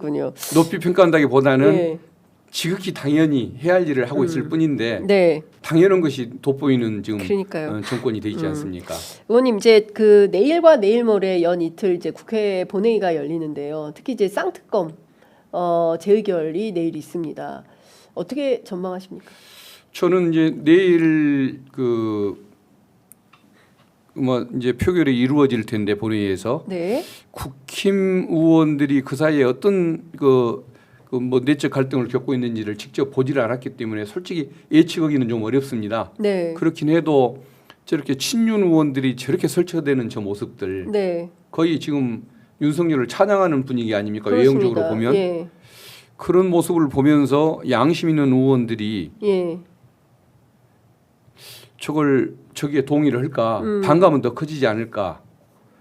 군요. 높이 평가한다기보다는 예. 지극히 당연히 해야 할 일을 하고 있을 뿐인데 네. 당연한 것이 돋보이는 지금 그러니까요. 정권이 돼 있지 않습니까? 의원님 이제 그 내일과 내일 모레 연 이틀 이제 국회 본회의가 열리는데요. 특히 이제 쌍특검 재의결이 내일 있습니다. 어떻게 전망하십니까? 저는 이제 내일 뭐 이제 표결이 이루어질 텐데 본회의에서 네. 국힘 의원들이 그 사이에 어떤 뭐 내적 갈등을 겪고 있는지를 직접 보지를 않았기 때문에 솔직히 예측하기는 좀 어렵습니다. 네. 그렇긴 해도 저렇게 친윤 의원들이 저렇게 설쳐되는 저 모습들 네. 거의 지금 윤석열을 찬양하는 분위기 아닙니까? 그렇습니다. 외형적으로 보면 예. 그런 모습을 보면서 양심 있는 의원들이 예. 저기에 동의를 할까 반감은 더 커지지 않을까.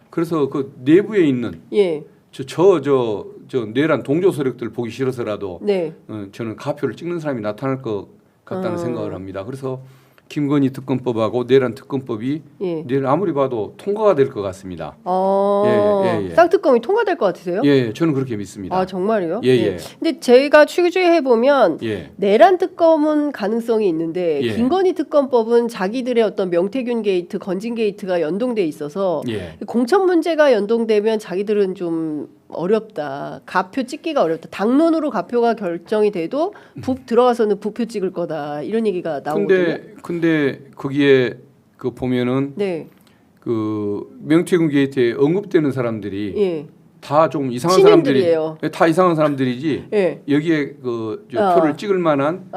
그래서 그 내부에 있는 예. 저 내란 동조 세력들 보기 싫어서라도 네. 저는 가표를 찍는 사람이 나타날 것 같다는 생각을 합니다. 그래서 김건희 특검법하고 내란 특검법이 예. 내일 아무리 봐도 통과가 될 것 같습니다. 예. 쌍특검이 통과될 것 같으세요? 예, 저는 그렇게 믿습니다. 아 정말요? 예. 근데 제가 취재해 보면 예. 내란 특검은 가능성이 있는데 예. 김건희 특검법은 자기들의 어떤 명태균 게이트, 건진 게이트가 연동돼 있어서 예. 공천 문제가 연동되면 자기들은 좀 어렵다. 가표 찍기가 어렵다. 당론으로 가표가 결정이 돼도 들어가서는 부표 찍을 거다. 이런 얘기가 나오거든요. 근데 거기에 보면은 네. 명태균 게이트에 언급되는 사람들이 예. 다 좀 이상한 친윤들이에요. 사람들이 다 이상한 사람들이지. 예. 여기에 표를 찍을 만한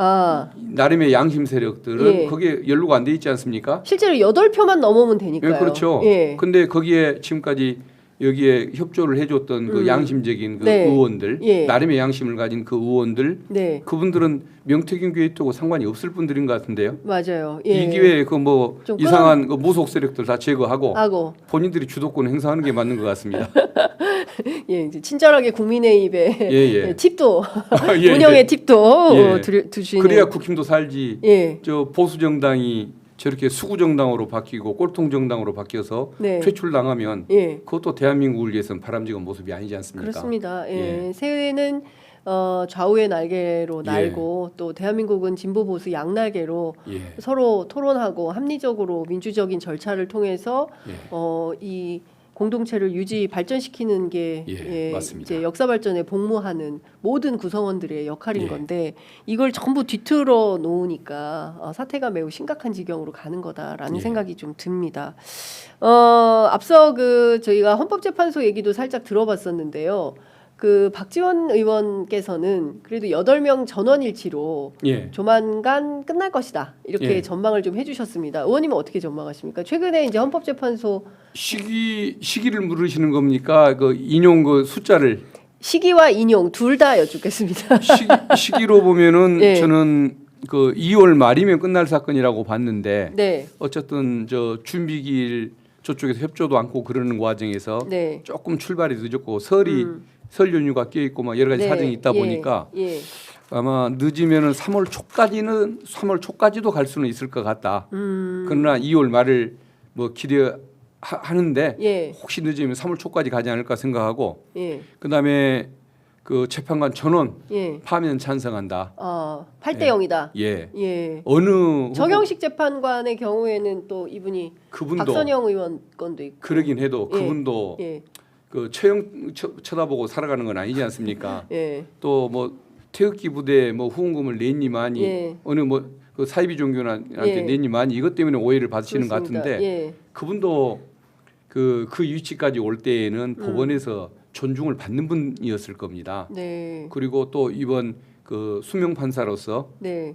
나름의 양심 세력들은 예. 거기에 연루가 안 돼 있지 않습니까? 실제로 8표만 넘으면 되니까요. 예, 그렇죠. 예. 근데 거기에 지금까지 여기에 협조를 해줬던 그 양심적인 네. 의원들, 예. 나름의 양심을 가진 그 의원들, 네. 그분들은 명태균 게이트하고 상관이 없을 분들인 것 같은데요. 맞아요. 예. 이 기회에 뭐 좀 이상한 무속 세력들 다 제거하고 하고 본인들이 주도권 행사하는 게 맞는 것 같습니다. 예, 이제 친절하게 국민의힘에 예. 팁도 예, 운영의 팁도 예. 두시는. 그래야 국힘도 살지. 예. 저 보수 정당이 저렇게 수구 정당으로 바뀌고 꼴통 정당으로 바뀌어서 네. 퇴출당하면 예. 그것도 대한민국을 위해서는 바람직한 모습이 아니지 않습니까? 그렇습니다. 예. 예. 새해는 좌우의 날개로 예. 날고 또 대한민국은 진보 보수 양날개로 예. 서로 토론하고 합리적으로 민주적인 절차를 통해서 예. 이 공동체를 유지 발전시키는 게 맞습니다. 이제 역사 발전에 복무하는 모든 구성원들의 역할인 예. 건데 이걸 전부 뒤틀어 놓으니까 사태가 매우 심각한 지경으로 가는 거다라는 예. 생각이 좀 듭니다. 앞서 저희가 헌법재판소 얘기도 살짝 들어봤었는데요. 박지원 의원께서는 그래도 8명 전원일치로 예. 조만간 끝날 것이다 이렇게 예. 전망을 좀 해주셨습니다. 의원님은 어떻게 전망하십니까? 최근에 이제 헌법재판소 시기를 물으시는 겁니까? 인용 숫자를 시기와 인용 둘 다 여쭙겠습니다. 시기로 보면은 예. 저는 2월 말이면 끝날 사건이라고 봤는데 네, 어쨌든 준비기일 저쪽에서 협조도 않고 그러는 과정에서 네, 조금 출발이 늦었고 설 연휴가 껴 있고 막 여러 가지 네, 사정이 있다 예, 보니까 예. 아마 늦으면은 3월 초까지도 갈 수는 있을 것 같다. 그러나 2월 말을 뭐 기대하는데 예, 혹시 늦으면 3월 초까지 가지 않을까 생각하고 예, 그다음에 재판관 전원 예. 파면 찬성한다. 8대 0이다. 예. 예. 어느 정영식 재판관의 경우에는 또 이분이 그분도 박선영 의원 건도 있고. 그러긴 해도 예. 그분도 예, 쳐다보고 살아가는 건 아니지 않습니까? 예, 또 뭐 태극기 부대 뭐 후원금을 냈니 많이 예. 어느 사이비 종교한테 예. 냈니 많이 이것 때문에 오해를 받으시는 것 그렇습니다. 같은데 예, 그분도 그 위치까지 올 때에는 법원에서 존중을 받는 분이었을 겁니다. 네, 그리고 또 이번 수명 판사로서 네,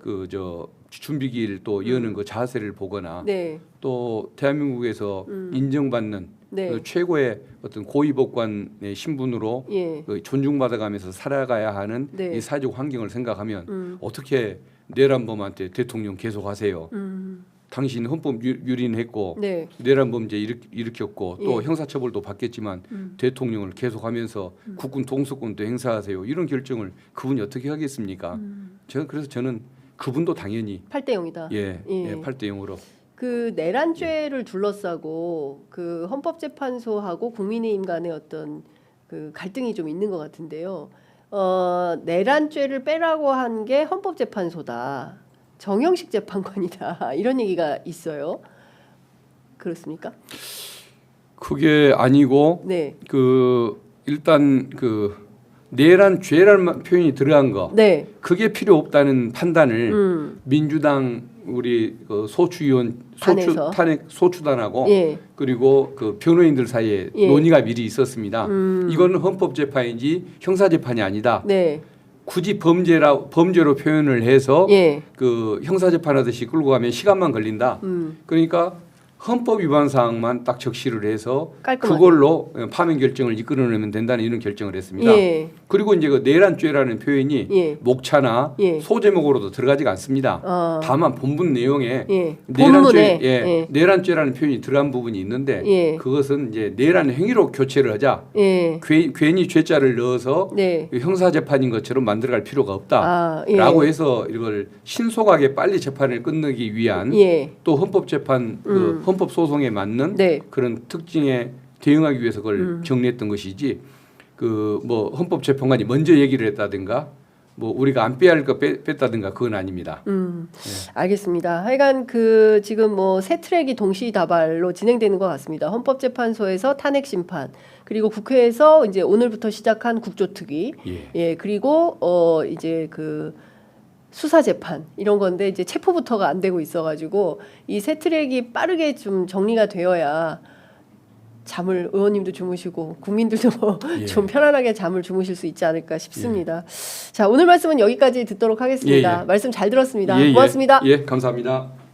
준비기일 또 여는 자세를 보거나 네, 또 대한민국에서 인정받는 네. 최고의 어떤 고위법관의 신분으로 예, 존중받아가면서 살아가야 하는 네. 이 사회적 환경을 생각하면 어떻게 내란범한테 대통령 계속하세요. 당신 헌법 유린했고 네, 내란 범죄 일으켰고 또 예. 형사처벌도 받겠지만 대통령을 계속하면서 국군 통수권도 행사하세요. 이런 결정을 그분이 어떻게 하겠습니까? 그래서 저는 그분도 당연히 8대 0이다. 예, 예. 8대 0으로 내란죄를 둘러싸고 헌법재판소하고 국민의힘 간의 어떤 갈등이 좀 있는 것 같은데요. 내란죄를 빼라고 한 게 헌법재판소다. 정형식 재판관이다. 이런 얘기가 있어요. 그렇습니까? 그게 아니고 네. 일단 내란죄라는 표현이 들어간 거 네. 그게 필요 없다는 판단을 민주당 우리 소추위원 단에서. 탄핵 소추단하고 예. 그리고 그 변호인들 사이에 예. 논의가 미리 있었습니다. 이건 헌법재판인지 형사재판이 아니다. 네. 굳이 범죄로 표현을 해서 예. 그 형사재판하듯이 끌고 가면 시간만 걸린다. 그러니까 헌법 위반 사항만 딱 적시를 해서 깔끔하게. 그걸로 파면 결정을 이끌어내면 된다는 이런 결정을 했습니다. 예. 그리고 이제 그 내란죄라는 표현이 예. 목차나 예. 소제목으로도 들어가지가 않습니다. 다만 본문 내용에 예. 내란죄, 본문에. 예, 내란죄라는 표현이 들어간 부분이 있는데 예. 그것은 이제 내란 행위로 교체를 하자. 예. 괜히 죄자를 넣어서 네. 형사재판인 것처럼 만들어갈 필요가 아, 예. 없다라고 해서 이걸 신속하게 빨리 재판을 끝내기 위한 예. 또 헌법재판 헌법 소송에 맞는 네. 그런 특징에 대응하기 위해서 그걸 정리했던 것이지 그 뭐 헌법재판관이 먼저 얘기를 했다든가 뭐 우리가 안 빼야 할 거 뺐다든가 그건 아닙니다. 알겠습니다. 하여간 그 지금 뭐 세 트랙이 동시다발로 진행되는 것 같습니다. 헌법재판소에서 탄핵 심판, 그리고 국회에서 이제 오늘부터 시작한 국조특위, 예, 그리고 이제 그 수사 재판 이런 건데 이제 체포부터가 안 되고 있어가지고 이 세 트랙이 빠르게 좀 정리가 되어야 잠을 의원님도 주무시고 국민들도 좀 편안하게 잠을 주무실 수 있지 않을까 싶습니다. 자, 오늘 말씀은 여기까지 듣도록 하겠습니다. 말씀 잘 들었습니다. 고맙습니다. 예, 감사합니다.